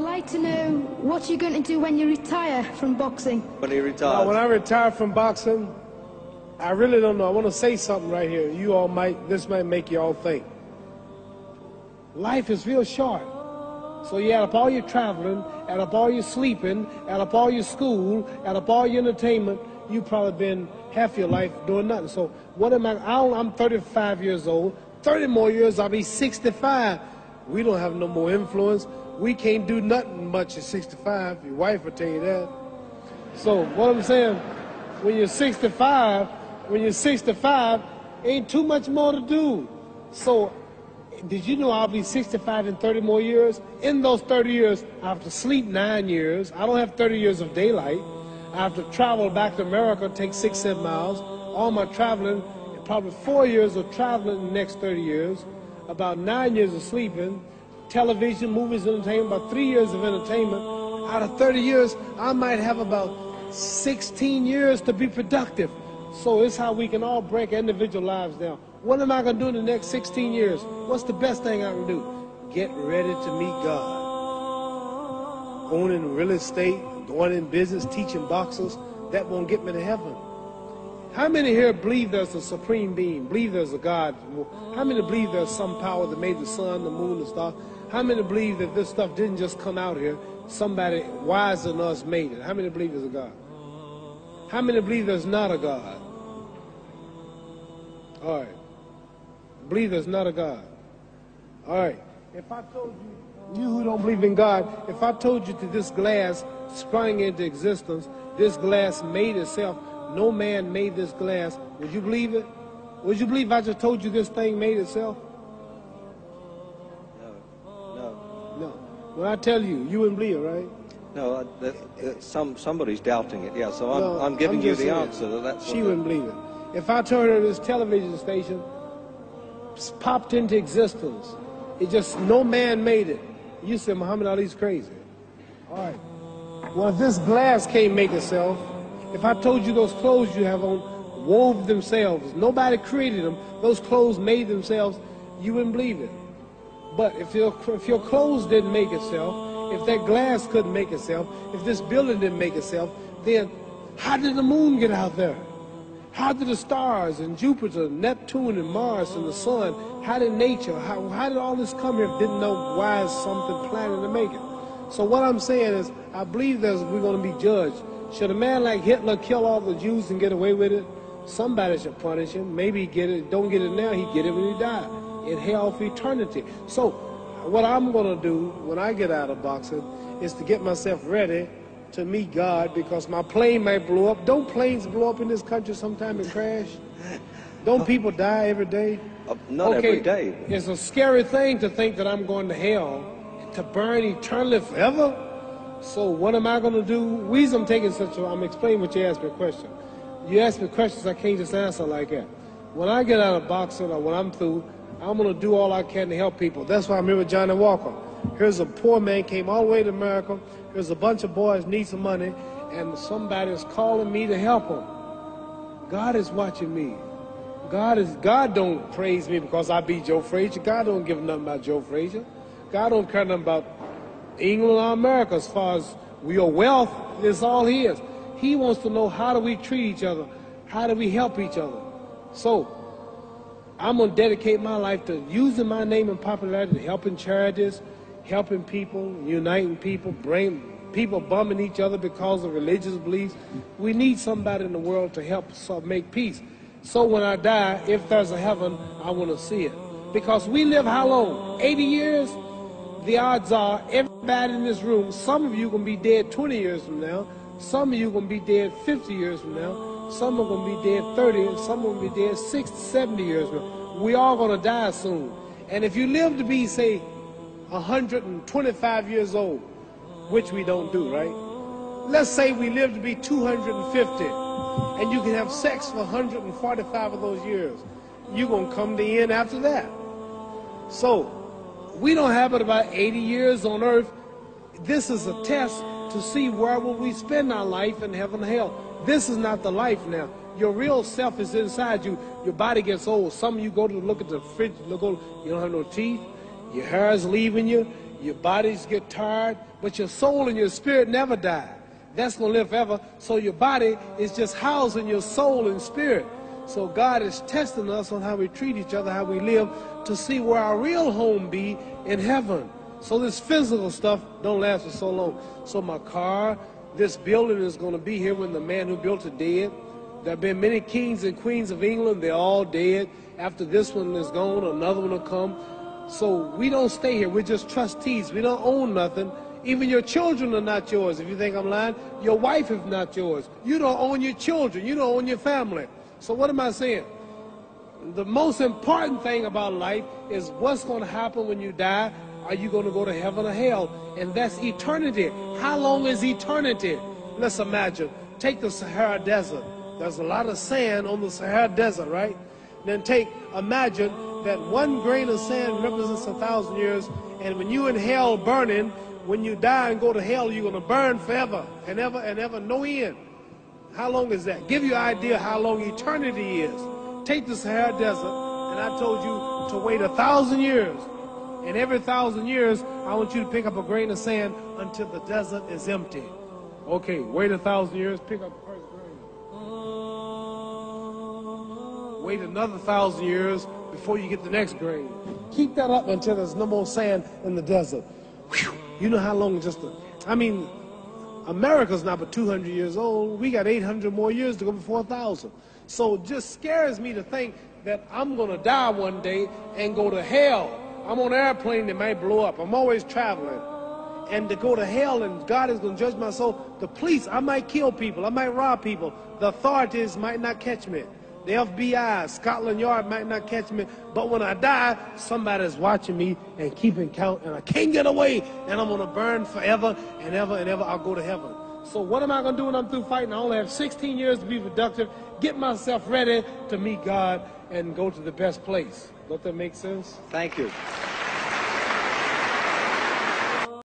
like to know what you're going to do when you retire from boxing. When he retires? Now, when I retire from boxing, I really don't know. I want to say something right here. This might make you all think. Life is real short. So you add up all your traveling, add up all your sleeping, add up all your school, add up all your entertainment, you've probably been half your life doing nothing. So what am I'm 35 years old. 30 more years, I'll be 65. We don't have no more influence. We can't do nothing much at 65. Your wife will tell you that. So what I'm saying, when you're 65, ain't too much more to do. So did you know I'll be 65 in 30 more years? In those 30 years, I have to sleep 9 years. I don't have 30 years of daylight. I have to travel back to America, take 6-7 miles. All my traveling, probably 4 years of traveling in the next 30 years, about 9 years of sleeping, television, movies, entertainment, about 3 years of entertainment. Out of 30 years, I might have about 16 years to be productive. So it's how we can all break individual lives down. What am I going to do in the next 16 years? What's the best thing I can do? Get ready to meet God. Owning real estate, going in business, teaching boxers, that won't get me to heaven. How many here believe there's a supreme being, believe there's a God? How many believe there's some power that made the sun, the moon, the stars? How many believe that this stuff didn't just come out here? Somebody wiser than us made it. How many believe there's a God? How many believe there's not a God? All right. Believe there's not a God. All right. If I told you who don't believe in God, if I told you that this glass sprang into existence, this glass made itself, no man made this glass, would you believe it? Would you believe I just told you this thing made itself? No. When I tell you, you wouldn't believe it, right? No, somebody's doubting it, yeah, so I'm giving you the answer. That's she wouldn't believe it. If I told her this television station popped into existence, it just, no man made it, you said Muhammad Ali's crazy. All right. Well, if this glass can't make itself, if I told you those clothes you have on wove themselves, nobody created them, those clothes made themselves, you wouldn't believe it. But if your clothes didn't make itself, if that glass couldn't make itself, if this building didn't make itself, then how did the moon get out there? How did the stars and Jupiter, Neptune and Mars and the sun, how did nature, how did all this come here if didn't know why is something planning to make it? So what I'm saying is, I believe we're going to be judged. Should a man like Hitler kill all the Jews and get away with it? Somebody should punish him. Maybe he get it, don't get it now, he get it when he died. In hell for eternity. So what I'm going to do when I get out of boxing is to get myself ready to meet God, because my plane might blow up. Don't planes blow up in this country sometime and crash? Don't people die every day? Not every day. It's a scary thing to think that I'm going to hell to burn eternally forever. So what am I going to do? Reason I'm taking I'm explaining what you asked me a question. You ask me questions I can't just answer like that. When I get out of boxing or when I'm through, I'm going to do all I can to help people. That's why I'm here with Johnny Walker. Here's a poor man, came all the way to America. Here's a bunch of boys need some money, and somebody is calling me to help them. God is watching me. God don't praise me because I beat Joe Frazier. God don't give nothing about Joe Frazier. God don't care nothing about England or America as far as your wealth is all his. He wants to know, how do we treat each other? How do we help each other? So I'm going to dedicate my life to using my name and popularity, helping charities, helping people, uniting people, bring people bumming each other because of religious beliefs. We need somebody in the world to help make peace. So when I die, if there's a heaven, I want to see it. Because we live how long? 80 years? The odds are everybody in this room, some of you are going to be dead 20 years from now, some of you are going to be dead 50 years from now, some are going to be dead 30, and some are going to be dead 60, 70 years from now. We all going to die soon. And if you live to be, say, 125 years old, which we don't do, right? Let's say we live to be 250, and you can have sex for 145 of those years. You're going to come to the end after that. So we don't have but about 80 years on earth. This is a test to see where will we spend our life in heaven and hell. This is not the life now. Your real self is inside you. Your body gets old. Some of you go to look at the fridge, you don't have no teeth. Your hair is leaving you. Your bodies get tired, but your soul and your spirit never die. That's going to live forever. So your body is just housing your soul and spirit. So God is testing us on how we treat each other, how we live, to see where our real home be in heaven. So this physical stuff don't last for so long. So my car, this building is going to be here when the man who built it dead. There have been many kings and queens of England. They're all dead. After this one is gone, another one will come. So we don't stay here. We're just trustees. We don't own nothing. Even your children are not yours. If you think I'm lying, your wife is not yours. You don't own your children. You don't own your family. So what am I saying? The most important thing about life is what's going to happen when you die. Are you going to go to heaven or hell? And that's eternity. How long is eternity? Let's imagine. Take the Sahara Desert. There's a lot of sand on the Sahara Desert, right? Then imagine that 1 grain of sand represents 1,000 years. And when you in hell burning, when you die and go to hell, you're going to burn forever and ever, no end. How long is that? Give you an idea how long eternity is. Take the Sahara Desert, and I told you to wait 1,000 years. And every 1,000 years, I want you to pick up a grain of sand until the desert is empty. Okay, wait 1,000 years, pick up the first grain. Wait another 1,000 years before you get the next grain. Keep that up until there's no more sand in the desert. Whew. You know how long America's not but 200 years old. We got 800 more years to go before 1,000. So it just scares me to think that I'm going to die one day and go to hell. I'm on an airplane that might blow up. I'm always traveling. And to go to hell and God is going to judge my soul. The police, I might kill people. I might rob people. The authorities might not catch me. The FBI, Scotland Yard might not catch me. But when I die, somebody's watching me and keeping count. And I can't get away. And I'm going to burn forever and ever and ever. I'll go to heaven. So what am I going to do when I'm through fighting? I only have 16 years to be productive. Get myself ready to meet God and go to the best place. Don't that make sense? Thank you.